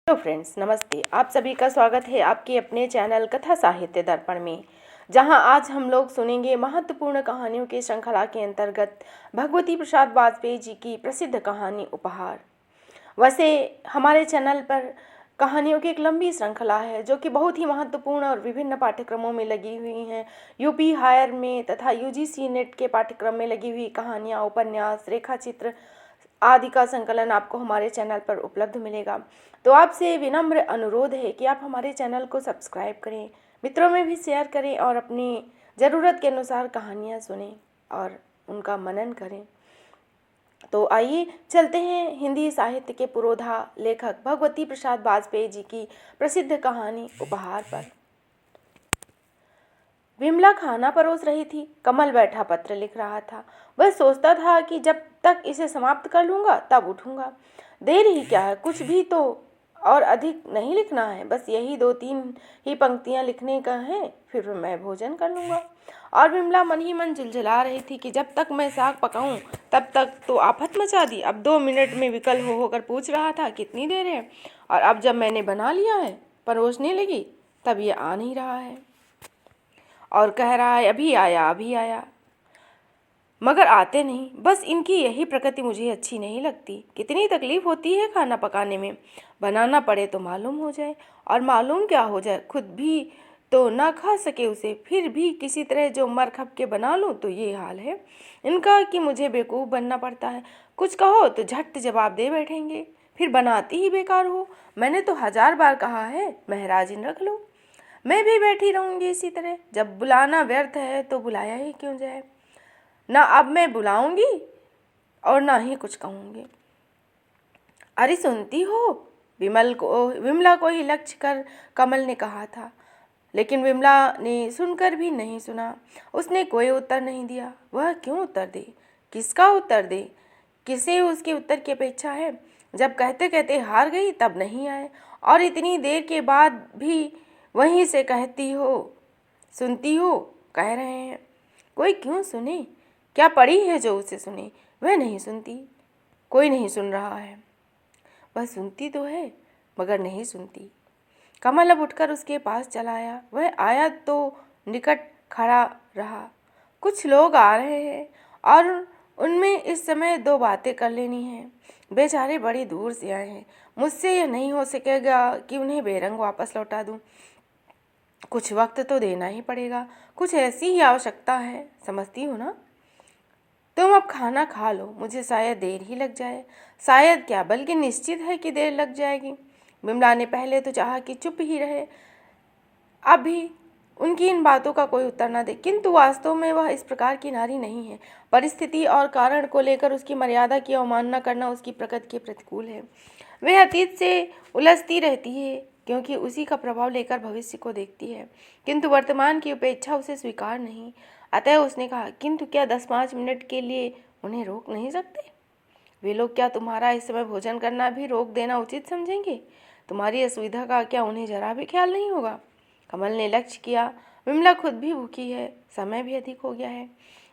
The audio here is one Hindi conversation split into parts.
हेलो फ्रेंड्स, नमस्ते। आप सभी का स्वागत है आपके अपने चैनल कथा साहित्य दर्पण में, जहां आज हम लोग सुनेंगे महत्वपूर्ण कहानियों की श्रृंखला के अंतर्गत भगवती प्रसाद वाजपेयी जी की प्रसिद्ध कहानी उपहार। वैसे हमारे चैनल पर कहानियों की एक लंबी श्रृंखला है जो कि बहुत ही महत्वपूर्ण और विभिन्न पाठ्यक्रमों में लगी हुई हैं। यूपी हायर में तथा यूजीसी नेट के पाठ्यक्रम में लगी हुई कहानियाँ, उपन्यास, रेखाचित्र आदि का संकलन आपको हमारे चैनल पर उपलब्ध मिलेगा। तो आपसे विनम्र अनुरोध है कि आप हमारे चैनल को सब्सक्राइब करें, मित्रों में भी शेयर करें और अपनी ज़रूरत के अनुसार कहानियाँ सुनें और उनका मनन करें। तो आइए चलते हैं हिंदी साहित्य के पुरोधा लेखक भगवती प्रसाद वाजपेयी जी की प्रसिद्ध कहानी उपहार पर। विमला खाना परोस रही थी। कमल बैठा पत्र लिख रहा था। वह सोचता था कि जब तक इसे समाप्त कर लूँगा तब उठूँगा। देर ही क्या है, कुछ भी तो और अधिक नहीं लिखना है, बस यही 2-3 ही पंक्तियाँ लिखने का है, फिर मैं भोजन कर लूँगा। और विमला मन ही मन झुलझुला रही थी कि जब तक मैं साग पकाऊं तब तक तो आफत मचा दी। अब 2 मिनट में विकल हो होकर पूछ रहा था कितनी देर है, और अब जब मैंने बना लिया है, परोसने लगी, तब ये आ नहीं रहा है और कह रहा है अभी आया अभी आया, मगर आते नहीं। बस इनकी यही प्रकृति मुझे अच्छी नहीं लगती। कितनी तकलीफ होती है खाना पकाने में, बनाना पड़े तो मालूम हो जाए, और मालूम क्या हो जाए, खुद भी तो ना खा सके उसे, फिर भी किसी तरह जो मर खप के बना लूँ, तो ये हाल है इनका कि मुझे बेवकूफ़ बनना पड़ता है। कुछ कहो तो झट जवाब दे बैठेंगे, फिर बनाती ही बेकार हो। मैंने तो 1000 बार कहा है महराजिन रख लो। मैं भी बैठी रहूँगी इसी तरह। जब बुलाना व्यर्थ है तो बुलाया ही क्यों जाए। ना अब मैं बुलाऊंगी और ना ही कुछ कहूँगी। अरे सुनती हो, विमला को ही लक्ष्य कर कमल ने कहा था, लेकिन विमला ने सुनकर भी नहीं सुना। उसने कोई उत्तर नहीं दिया। वह क्यों उत्तर दे, किसका उत्तर दे, किसे उसके उत्तर की अपेक्षा है। जब कहते कहते हार गई तब नहीं आए, और इतनी देर के बाद भी वहीं से कहती हो सुनती हो कह रहे हैं। कोई क्यों सुने, क्या पड़ी है जो उसे सुने। वह नहीं सुनती, कोई नहीं सुन रहा है। वह सुनती तो है मगर नहीं सुनती। कमल अब उठकर उसके पास चला आया। वह आया तो निकट खड़ा रहा। कुछ लोग आ रहे हैं और उनमें इस समय 2 बातें कर लेनी है। बेचारे बड़ी दूर से आए हैं। मुझसे यह नहीं हो सकेगा कि उन्हें बेरंग वापस लौटा दूं। कुछ वक्त तो देना ही पड़ेगा, कुछ ऐसी ही आवश्यकता है, समझती हो ना। तुम अब खाना खा लो, मुझे शायद देर ही लग जाए। शायद क्या, बल्कि निश्चित है कि देर लग जाएगी। विमला ने पहले तो चाहा कि चुप ही रहे, अब भी उनकी इन बातों का कोई उत्तर न दे, किंतु वास्तव में वह इस प्रकार की नारी नहीं है। परिस्थिति और कारण को लेकर उसकी मर्यादा की अवमानना करना उसकी प्रकृति के प्रतिकूल है। वह अतीत से उलझती रहती है क्योंकि उसी का प्रभाव लेकर भविष्य को देखती है, किंतु वर्तमान की उपेक्षा उसे स्वीकार नहीं। अतः उसने कहा, किंतु क्या 10-5 मिनट के लिए उन्हें रोक नहीं सकते। वे लोग क्या तुम्हारा इस समय भोजन करना भी रोक देना उचित समझेंगे। तुम्हारी असुविधा का क्या उन्हें जरा भी ख्याल नहीं होगा। कमल ने लक्ष्य किया। विमला खुद भी भूखी है, समय भी अधिक हो गया है।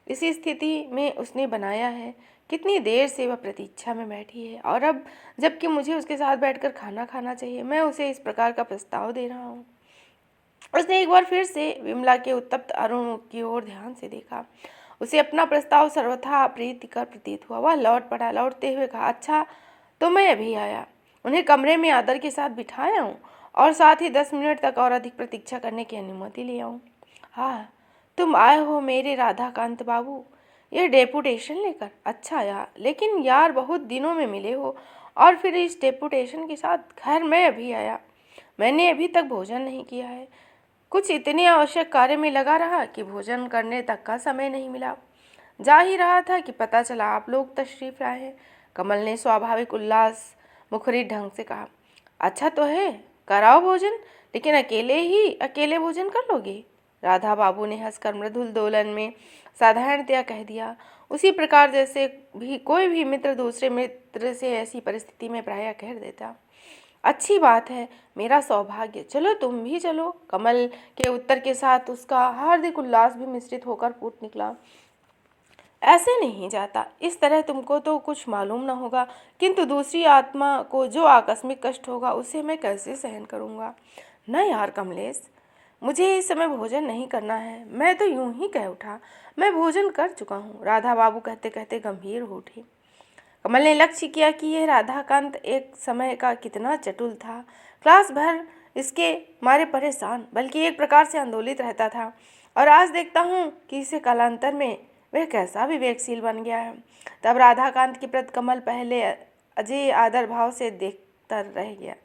इसी स्थिति में उसने बनाया है। कितनी देर से वह प्रतीक्षा में बैठी है, और अब जबकि मुझे उसके साथ बैठकर खाना खाना चाहिए, मैं उसे इस प्रकार का प्रस्ताव दे रहा हूँ। उसने एक बार फिर से विमला के उत्तप्त अरुण मुख की ओर ध्यान से देखा। उसे अपना प्रस्ताव सर्वथा प्रीतिकर प्रतीत हुआ। वह लौट पड़ा। लौटते हुए कहा, अच्छा तो मैं अभी आया। उन्हें कमरे में आदर के साथ बिठाया हूँ और साथ ही 10 मिनट तक और अधिक प्रतीक्षा करने की अनुमति ले आऊँ। हाँ, तुम आए हो मेरे राधाकांत बाबू, यह डेपुटेशन लेकर। अच्छा यार, लेकिन यार बहुत दिनों में मिले हो, और फिर इस डेपुटेशन के साथ। खैर मैं अभी आया, मैंने अभी तक भोजन नहीं किया है। कुछ इतने आवश्यक कार्य में लगा रहा कि भोजन करने तक का समय नहीं मिला। जा ही रहा था कि पता चला आप लोग तशरीफ लाए हैं। कमल ने स्वाभाविक उल्लास मुखरित ढंग से कहा, अच्छा तो है, कराओ भोजन, लेकिन अकेले भोजन कर लोगे। राधा बाबू ने हंसकर मृदुल दोलन में साधारणतया कह दिया, उसी प्रकार जैसे भी कोई भी मित्र दूसरे मित्र से ऐसी परिस्थिति में प्रायः कह देता। अच्छी बात है, मेरा सौभाग्य, चलो तुम भी चलो। कमल के उत्तर के साथ उसका हार्दिक उल्लास भी मिश्रित होकर फूट निकला। ऐसे नहीं जाता। इस तरह तुमको तो कुछ मालूम न होगा, किंतु दूसरी आत्मा को जो आकस्मिक कष्ट होगा उसे मैं कैसे सहन करूँगा। न यार कमलेश, मुझे इस समय भोजन नहीं करना है। मैं तो यूं ही कह उठा, मैं भोजन कर चुका हूँ। राधा बाबू कहते कहते गंभीर हो उठी। कमल ने लक्ष्य किया कि यह राधाकांत एक समय का कितना चतुर था। क्लास भर इसके मारे परेशान, बल्कि एक प्रकार से आंदोलित रहता था, और आज देखता हूँ कि इसे कालांतर में वह कैसा विवेकशील बन गया है। तब राधाकांत की प्रति कमल पहले अजय आदर भाव से देखता रह गया,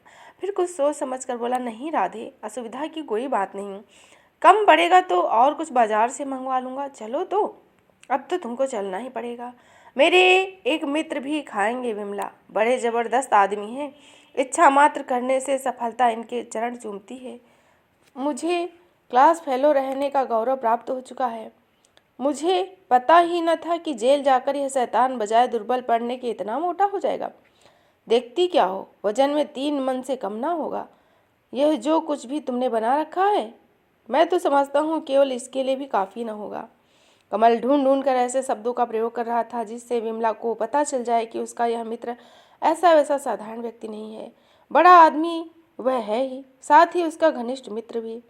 फिर कुछ सोच समझकर बोला, नहीं राधे, असुविधा की कोई बात नहीं, कम पड़ेगा तो और कुछ बाजार से मंगवा लूँगा। चलो तो, अब तो तुमको चलना ही पड़ेगा। मेरे एक मित्र भी खाएंगे विमला, बड़े ज़बरदस्त आदमी हैं, इच्छा मात्र करने से सफलता इनके चरण चूमती है। मुझे क्लास फेलो रहने का गौरव प्राप्त हो चुका है। मुझे पता ही न था कि जेल जाकर यह शैतान बजाय दुर्बल पड़ने के इतना मोटा हो जाएगा। देखती क्या हो, वजन में 3 मन से कम ना होगा। यह जो कुछ भी तुमने बना रखा है, मैं तो समझता हूँ केवल इसके लिए भी काफ़ी न होगा। कमल ढूंढ ढूंढ कर ऐसे शब्दों का प्रयोग कर रहा था जिससे विमला को पता चल जाए कि उसका यह मित्र ऐसा वैसा साधारण व्यक्ति नहीं है, बड़ा आदमी वह है ही, साथ ही उसका घनिष्ठ मित्र भी।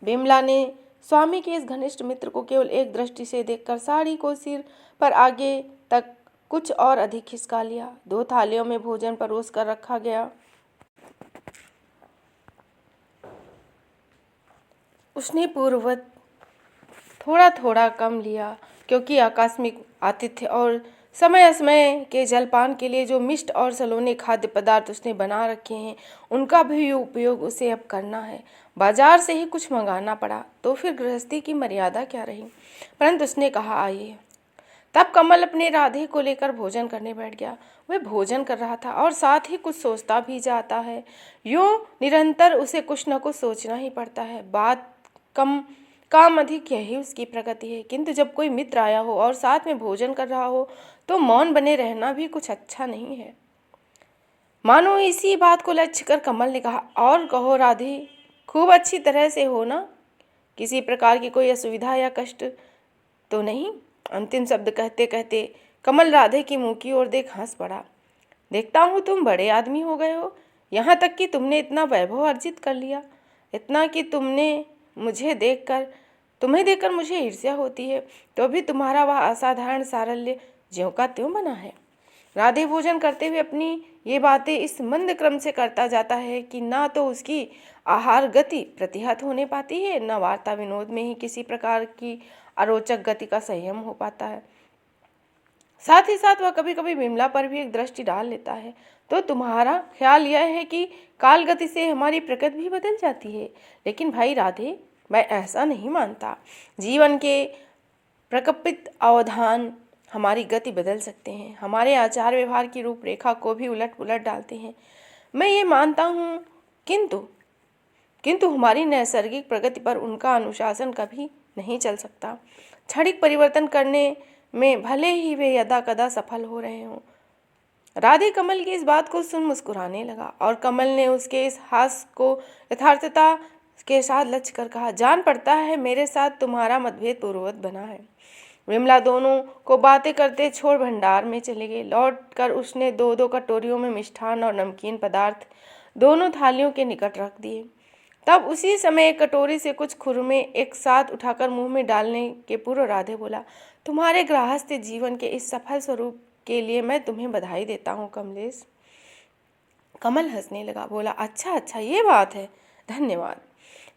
विमला ने स्वामी के इस घनिष्ठ मित्र को केवल एक दृष्टि से देखकर साड़ी को सिर पर आगे तक कुछ और अधिक खिसका लिया। 2 थालियों में भोजन परोस कर रखा गया। उसने पूर्ववत थोड़ा थोड़ा कम लिया, क्योंकि आकस्मिक आतिथ्य और समय समय के जलपान के लिए जो मिष्ट और सलोने खाद्य पदार्थ उसने बना रखे हैं, उनका भी उपयोग उसे अब करना है। बाजार से ही कुछ मंगाना पड़ा तो फिर गृहस्थी की मर्यादा क्या रही, परंतु उसने कहा आइए। तब कमल अपने राधे को लेकर भोजन करने बैठ गया। वह भोजन कर रहा था और साथ ही कुछ सोचता भी जाता है। यूँ निरंतर उसे कुछ न कुछ सोचना ही पड़ता है। बात कम काम अधिक, यही उसकी प्रकृति है। किंतु जब कोई मित्र आया हो और साथ में भोजन कर रहा हो तो मौन बने रहना भी कुछ अच्छा नहीं है। मानो इसी बात को लक्ष्य कर कमल ने कहा, और कहो राधे, खूब अच्छी तरह से हो ना? किसी प्रकार की कोई असुविधा या कष्ट तो नहीं? अंतिम शब्द कहते कहते कमल राधे की मुंह की ओर देख हंस पड़ा। देखता हूँ तुम बड़े आदमी हो गए हो, यहाँ तक कि तुमने इतना वैभव अर्जित कर लिया, इतना कि तुम्हें देखकर मुझे ईर्ष्या होती है, तो भी तुम्हारा वह असाधारण सारल्य ज्यों का त्यों बना है। राधे भोजन करते हुए अपनी ये बातें इस मंद क्रम से करता जाता है कि ना तो उसकी आहार गति प्रतिहत होने पाती है, न वार्ता विनोद में ही किसी प्रकार की अरोचक गति का संयम हो पाता है। साथ ही साथ वह कभी कभी विमला पर भी एक दृष्टि डाल लेता है। तो तुम्हारा ख्याल यह है कि काल गति से हमारी प्रकृति भी बदल जाती है? लेकिन भाई राधे, मैं ऐसा नहीं मानता। जीवन के प्रकपित अवधान हमारी गति बदल सकते हैं, हमारे आचार व्यवहार की रूपरेखा को भी उलट पुलट डालते हैं। मैं ये मानता हूँ, किंतु हमारी नैसर्गिक प्रगति पर उनका अनुशासन कभी नहीं चल सकता। क्षणिक परिवर्तन करने में भले ही वे यदा कदा सफल हो रहे हों। राधे कमल की इस बात को सुन मुस्कुराने लगा और कमल ने उसके इस हास्य को यथार्थता के साथ लक्ष्य कर कहा, जान पड़ता है मेरे साथ तुम्हारा मतभेद पूर्ववत बना है। विमला दोनों को बातें करते छोड़ भंडार में चले गए। लौट कर उसने 2-2 कटोरियों में मिष्ठान और नमकीन पदार्थ दोनों थालियों के निकट रख दिए। तब उसी समय एक कटोरी से कुछ खुरमे एक साथ उठाकर मुंह में डालने के पूर्व राधे बोला, तुम्हारे गृहस्थ जीवन के इस सफल स्वरूप के लिए मैं तुम्हें बधाई देता हूँ कमलेश। कमल हंसने लगा, बोला, अच्छा अच्छा, ये बात है, धन्यवाद।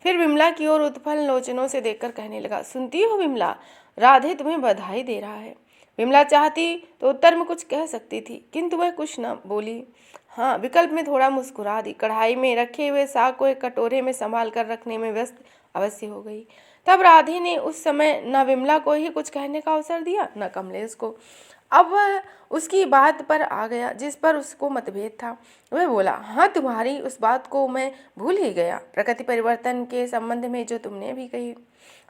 फिर विमला की ओर उत्फल लोचनों से देखकर कहने लगा, सुनती हो विमला, राधे तुम्हें बधाई दे रहा है। विमला चाहती तो उत्तर में कुछ कह सकती थी, किंतु वह कुछ न बोली। हाँ, विकल्प में थोड़ा मुस्कुरा दी। कढ़ाई में रखे हुए साग को एक कटोरे में संभाल कर रखने में व्यस्त अवश्य हो गई। तब राधे ने उस समय न विमला को ही कुछ कहने का अवसर दिया, न कमलेश को। अब वह उसकी बात पर आ गया जिस पर उसको मतभेद था। वह बोला, हाँ, तुम्हारी उस बात को मैं भूल ही गया, प्रकृति परिवर्तन के संबंध में जो तुमने भी कही।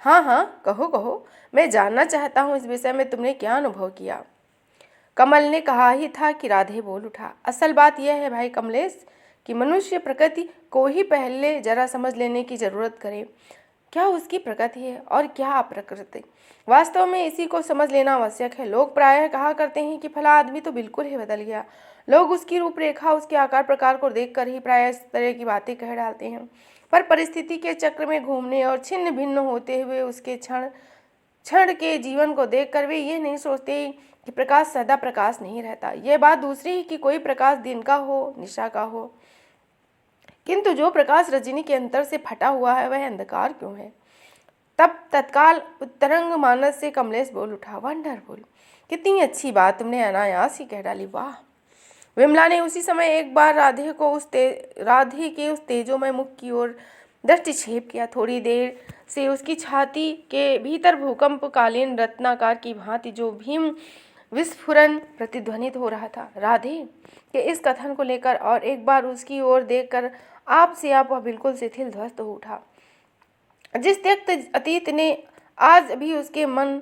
हाँ हाँ, कहो कहो, मैं जानना चाहता हूँ इस विषय में तुमने क्या अनुभव किया। कमल ने कहा ही था कि राधे बोल उठा, असल बात यह है भाई कमलेश कि मनुष्य प्रकृति को ही पहले जरा समझ लेने की जरूरत करे। क्या उसकी प्रकृति है और क्या अप्रकृति। वास्तव में इसी को समझ लेना आवश्यक है। लोग प्रायः कहा करते हैं कि फला आदमी तो बिल्कुल ही बदल गया। लोग उसकी रूपरेखा, उसके आकार प्रकार को देखकर ही प्रायः इस तरह की बातें कह डालते हैं, पर परिस्थिति के चक्र में घूमने और छिन्न भिन्न होते हुए उसके क्षण क्षण के जीवन को देखकर वे ये नहीं सोचते कि प्रकाश सदा प्रकाश नहीं रहता। यह बात दूसरी है कि कोई प्रकाश दिन का हो, निशा का हो, किंतु जो प्रकाश रजनी के अंतर से फटा हुआ है वह अंधकार क्यों है। तब तत्काल उत्तरंग मानस से कमलेश बोल उठा, वंडरफुल, कितनी अच्छी बात तुमने अनायास ही कह डाली, वाह। विमला ने उसी समय एक बार राधे के उस तेजोमय मुख की ओर दृष्टिक्षेप किया। थोड़ी देर से उसकी छाती के भीतर भूकंपकालीन रत्नाकार की भांति जो भीम विस्फुरन प्रतिध्वनित हो रहा था। राधे के इस कथन को लेकर और एक बार उसकी ओर देखकर आप से आप वह बिल्कुल शिथिल ध्वस्त हो उठा। जिस त्यक्त अतीत ने आज भी उसके मन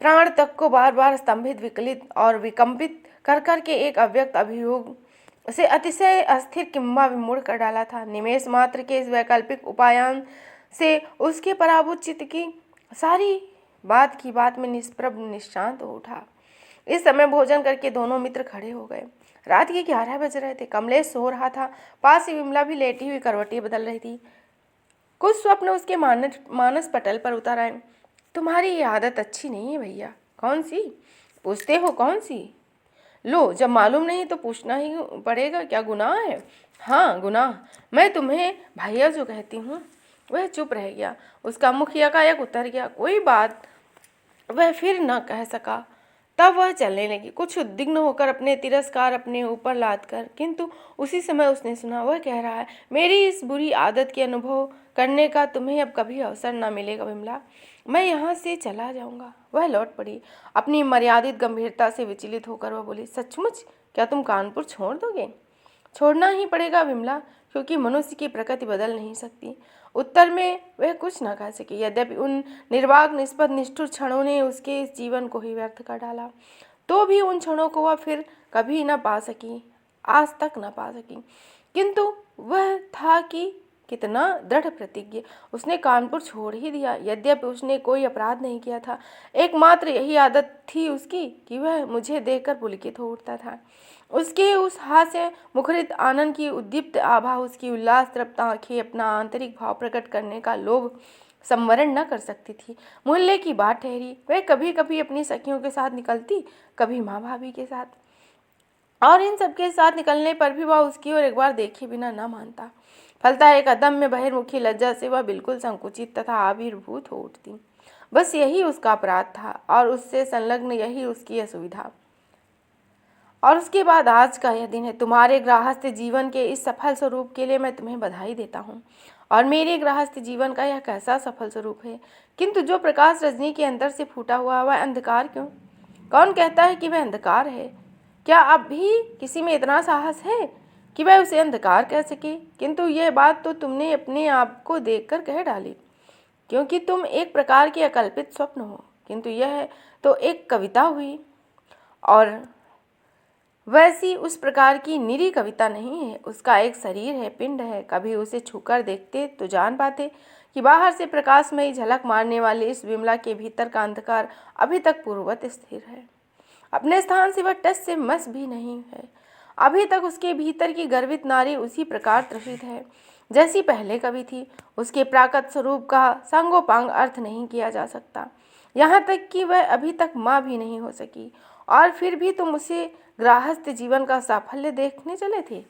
प्राण तक को बार बार स्तंभित, विकलित और विकंपित कर कर के एक अव्यक्त अभियोग से अतिशय अस्थिर किंबा विमूढ़ कर डाला था। निमेष मात्र के इस वैकल्पिक उपायन से उसके पराभूत चित्त की सारी बात की बात में निष्प्रभ निशांत हो उठा। इस समय भोजन करके दोनों मित्र खड़े हो गए। रात के 11 बज रहे थे। कमलेश सो रहा था, पास ही विमला भी लेटी हुई करवटी बदल रही थी। कुछ स्वप्न उसके मानस पटल पर उतर आए। तुम्हारी ये आदत अच्छी नहीं है भैया। कौन सी? पूछते हो कौन सी? लो, जब मालूम नहीं तो पूछना ही पड़ेगा, क्या गुनाह है? हाँ गुनाह। मैं तुम्हें भैया जो कहती हूँ। वह चुप रह गया। उसका मुख यकायक उतर गया। कोई बात वह फिर न कह सका। तब वह चलने लगी, कुछ उद्विग्न होकर, अपने तिरस्कार अपने ऊपर लाद कर। किंतु उसी समय उसने सुना, वह कह रहा है, मेरी इस बुरी आदत के अनुभव करने का तुम्हें अब कभी अवसर न मिलेगा विमला। मैं यहाँ से चला जाऊँगा। वह लौट पड़ी। अपनी मर्यादित गंभीरता से विचलित होकर वह बोली, सचमुच क्या तुम कानपुर छोड़ दोगे? छोड़ना ही पड़ेगा विमला, क्योंकि मनुष्य की प्रकृति बदल नहीं सकती। उत्तर में वह कुछ न कह सकी। यद्यपि उन निर्वाक, निष्पद, निष्ठुर क्षणों ने उसके इस जीवन को ही व्यर्थ कर डाला, तो भी उन क्षणों को वह फिर कभी न पा सकी, आज तक न पा सकी। किंतु वह था कि कितना दृढ़ प्रतिज्ञ। उसने कानपुर छोड़ ही दिया। यद्यपि उसने कोई अपराध नहीं किया था, एकमात्र यही आदत थी उसकी कि वह मुझे देखकर पुलकित हो उठता था। उसके उस हास्य मुखरित आनंद की उद्दीप्त आभा, उसकी उल्लास तृप्त आंखें अपना आंतरिक भाव प्रकट करने का लोभ संवरण न कर सकती थी। मोहल्ले की बात ठहरी। वह कभी कभी अपनी सखियों के साथ निकलती, कभी माँ भाभी के साथ, और इन सबके साथ निकलने पर भी वह उसकी ओर एक बार देखे बिना न मानता। फलता एक अदम्य बहिर्मुखी लज्जा से वह बिल्कुल संकुचित तथा आविर्भूत हो उठती। बस यही उसका अपराध था और उससे संलग्न यही उसकी असुविधा। और उसके बाद आज का यह दिन है। तुम्हारे गृहस्थ जीवन के इस सफल स्वरूप के लिए मैं तुम्हें बधाई देता हूँ। और मेरे गृहस्थ जीवन का यह कैसा सफल स्वरूप है। किंतु जो प्रकाश रजनी के अंदर से फूटा हुआ वह अंधकार क्यों? कौन कहता है कि वह अंधकार है? क्या अब भी किसी में इतना साहस है कि वह उसे अंधकार कह सके? किंतु यह बात तो तुमने अपने आप को देखकर कह डाली, क्योंकि तुम एक प्रकार की अकल्पित स्वप्न हो। किंतु यह तो एक कविता हुई, और वैसी उस प्रकार की निरी कविता नहीं है। उसका एक शरीर है, पिंड है। कभी उसे छूकर देखते तो जान पाते कि बाहर से प्रकाशमयी झलक मारने वाली इस विमला के भीतर का अंधकार अभी तक पूर्ववत स्थिर है। अपने स्थान से वह टस से मस भी नहीं है। अभी तक उसके भीतर की गर्वित नारी उसी प्रकार त्रसित है जैसी पहले कभी थी। उसके प्राकृत स्वरूप का सांगोपांग अर्थ नहीं किया जा सकता, यहाँ तक कि वह अभी तक माँ भी नहीं हो सकी, और फिर भी तुम उसे गृहस्थ जीवन का साफल्य देखने चले थे।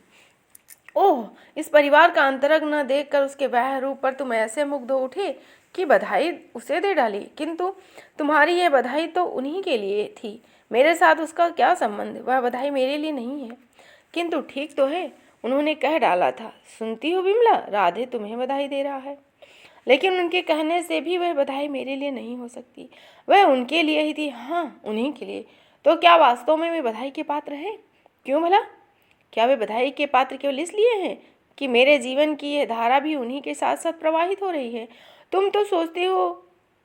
ओह, इस परिवार का अंतरंग न देखकर उसके वह रूप पर तुम ऐसे मुग्ध हो उठे कि बधाई उसे दे डाली। किंतु तुम्हारी यह बधाई तो उन्हीं के लिए थी, मेरे साथ उसका क्या संबंध? वह बधाई मेरे लिए नहीं है। किंतु ठीक तो है, उन्होंने कह डाला था, सुनती हो विमला, राधे तुम्हें बधाई दे रहा है। लेकिन उनके कहने से भी वह बधाई मेरे लिए नहीं हो सकती। वह उनके लिए ही थी, हाँ उन्हीं के लिए। तो क्या वास्तव में वे बधाई के पात्र हैं? क्यों भला? क्या वे बधाई के पात्र केवल इसलिए हैं कि मेरे जीवन की यह धारा भी उन्हीं के साथ साथ प्रवाहित हो रही है? तुम तो सोचते हो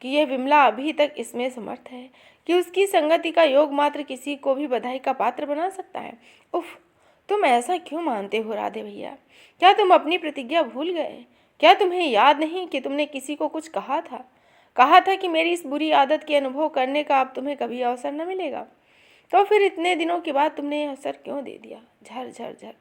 कि यह विमला अभी तक इसमें समर्थ है कि उसकी संगति का योग मात्र किसी को भी बधाई का पात्र बना सकता है। उफ, तुम ऐसा क्यों मानते हो राधे भैया? क्या तुम अपनी प्रतिज्ञा भूल गए क्या तुम्हें याद नहीं कि तुमने किसी को कुछ कहा था कि मेरी इस बुरी आदत के अनुभव करने का अब तुम्हें कभी अवसर न मिलेगा। तो फिर इतने दिनों के बाद तुमने यह अवसर क्यों दे दिया? झर झर झर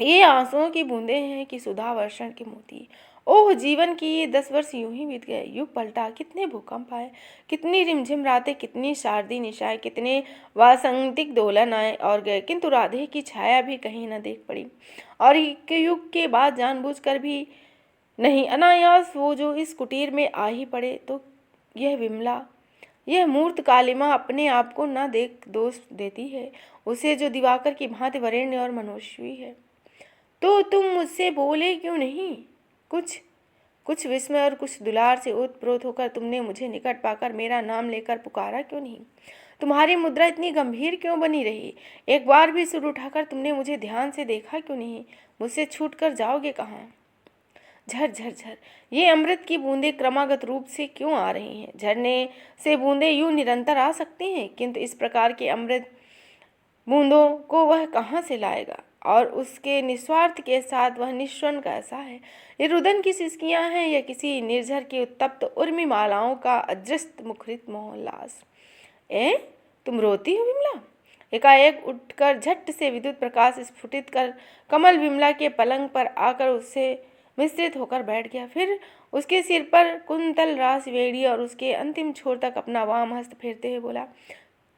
ये आंसुओं की बूंदें हैं कि सुधा वर्षण के मोती। ओह, जीवन की ये 10 वर्ष यूं ही बीत गए। युग पलटा, कितने भूकंप आए, कितनी रिमझिम रातें, कितनी शारदी निशाएं, कितने वासंतिक दोलन आए और गए, किंतु राधे की छाया भी कहीं न देख पड़ी। और एक युग के बाद जानबूझकर भी नहीं, अनायास वो जो इस कुटीर में आ ही पड़े। तो यह विमला, यह मूर्त कालिमा अपने आप को न देख दोष देती है उसे, जो दिवाकर की भांति वरेण्य और मनोस्वी है। तो तुम मुझसे बोले क्यों नहीं? कुछ विस्मय और कुछ दुलार से ओतप्रोत होकर तुमने मुझे निकट पाकर मेरा नाम लेकर पुकारा क्यों नहीं? तुम्हारी मुद्रा इतनी गंभीर क्यों बनी रही? एक बार भी सिर उठाकर तुमने मुझे ध्यान से देखा क्यों नहीं? मुझसे छूट कर जाओगे कहाँ? झर झर झर ये अमृत की बूंदें क्रमागत रूप से क्यों आ रही हैं? झरने से बूंदें यूं निरंतर आ सकती हैं, किंतु इस प्रकार के अमृत बूंदों को वह कहाँ से लाएगा? और उसके निस्वार्थ के साथ वह निस्वर्ण कैसा है? ये रुदन की सिसकियां हैं या किसी निर्झर की उत्तप्त उर्मी मालाओं का अदृष्ट मुखरित मोहल्लास? तुम रोती हो विमला? एकाएक उठकर झट से विद्युत प्रकाश स्फुटित कर कमल विमला के पलंग पर आकर उससे मिश्रित होकर बैठ गया। फिर उसके सिर पर कुंतल रास वेड़ी और उसके अंतिम छोर तक अपना वाम हस्त फेरते हुए बोला,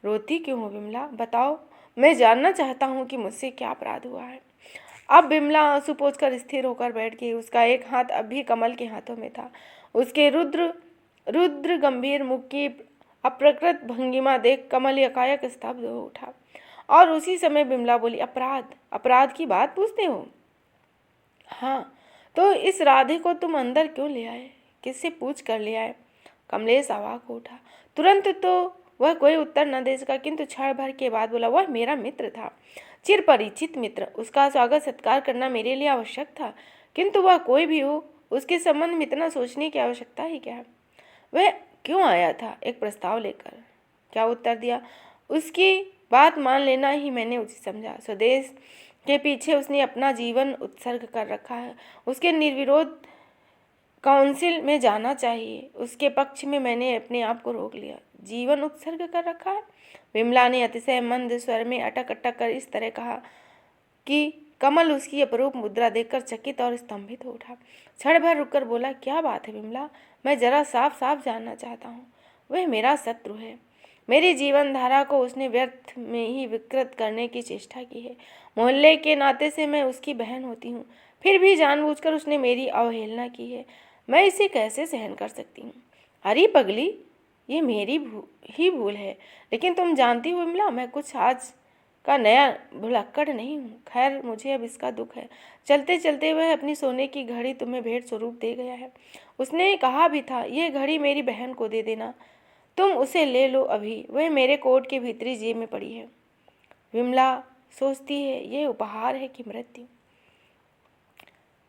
रोती क्यों हो विमला? बताओ, मैं जानना चाहता हूँ कि मुझसे क्या अपराध हुआ है। अब विमला आंसू पोंछकर स्थिर होकर बैठ गई। उसका एक हाथ अब भी कमल के हाथों में था। उसके रुद्र गंभीर मुख की अप्रकृत भंगिमा देख कमल एकाएक स्तब्ध हो उठा। और उसी समय विमला बोली, अपराध की बात पूछते हो? हाँ, तो इस राधे को तुम अंदर क्यों ले आए? किससे पूछ कर ले आए? कमलेश अवाक हो उठा। तुरंत तो वह कोई उत्तर न दे सका, किंतु क्षण भर के बाद बोला, वह मेरा मित्र था, चिर परिचित मित्र। उसका स्वागत सत्कार करना मेरे लिए आवश्यक था, किंतु वह कोई भी हो, उसके संबंध में इतना सोचने की आवश्यकता ही क्या है? वह क्यों आया था? एक प्रस्ताव लेकर। क्या उत्तर दिया? उसकी बात मान लेना ही मैंने उचित समझा। स्वदेश के पीछे उसने अपना जीवन उत्सर्ग कर रखा है, उसके निर्विरोध काउंसिल में जाना चाहिए। उसके पक्ष में मैंने अपने आप को रोक लिया। जीवन उत्सर्ग कर रखा है? विमला ने अतिशय मंद स्वर में अटक अटक कर इस तरह कहा कि कमल उसकी अपरूप मुद्रा देखकर चकित और स्तंभित हो उठा। क्षण भर रुककर बोला, क्या बात है विमला? मैं जरा साफ साफ जानना चाहता हूँ। वह मेरा शत्रु है। मेरी जीवन धारा को उसने व्यर्थ में ही विकृत करने की चेष्टा की है। मोहल्ले के नाते से मैं उसकी बहन होती हूँ, फिर भी जानबूझकर उसने मेरी अवहेलना की है। मैं इसे कैसे सहन कर सकती हूँ? अरे पगली, ये मेरी ही भूल है, लेकिन तुम जानती हो विमला, मैं कुछ आज का नया भुलक्कड़ नहीं हूँ। खैर, मुझे अब इसका दुख है। चलते चलते वह अपनी सोने की घड़ी तुम्हें भेंट स्वरूप दे गया है। उसने कहा भी था, ये घड़ी मेरी बहन को दे देना, तुम उसे ले लो अभी, वह मेरे कोट के भीतरी जेब में पड़ी है। विमला सोचती है, ये उपहार है कि मृत्यु?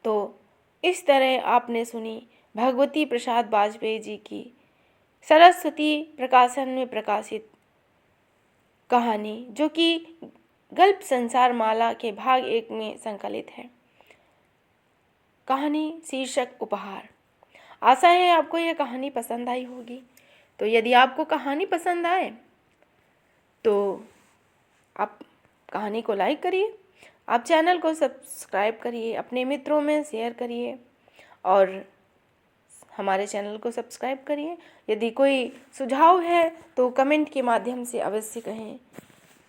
तो इस तरह आपने सुनी भगवती प्रसाद वाजपेयी जी की सरस्वती प्रकाशन में प्रकाशित कहानी, जो कि गल्प संसार माला के भाग 1 में संकलित है। कहानी शीर्षक उपहार। आशा है आपको यह कहानी पसंद आई होगी। तो यदि आपको कहानी पसंद आए तो आप कहानी को लाइक करिए, आप चैनल को सब्सक्राइब करिए, अपने मित्रों में शेयर करिए और हमारे चैनल को सब्सक्राइब करिए। यदि कोई सुझाव है तो कमेंट के माध्यम से अवश्य कहें।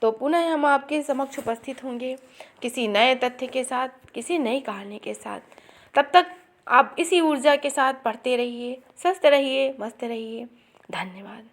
तो पुनः हम आपके समक्ष उपस्थित होंगे किसी नए तथ्य के साथ, किसी नई कहानी के साथ। तब तक आप इसी ऊर्जा के साथ पढ़ते रहिए, स्वस्थ रहिए, मस्त रहिए। धन्यवाद।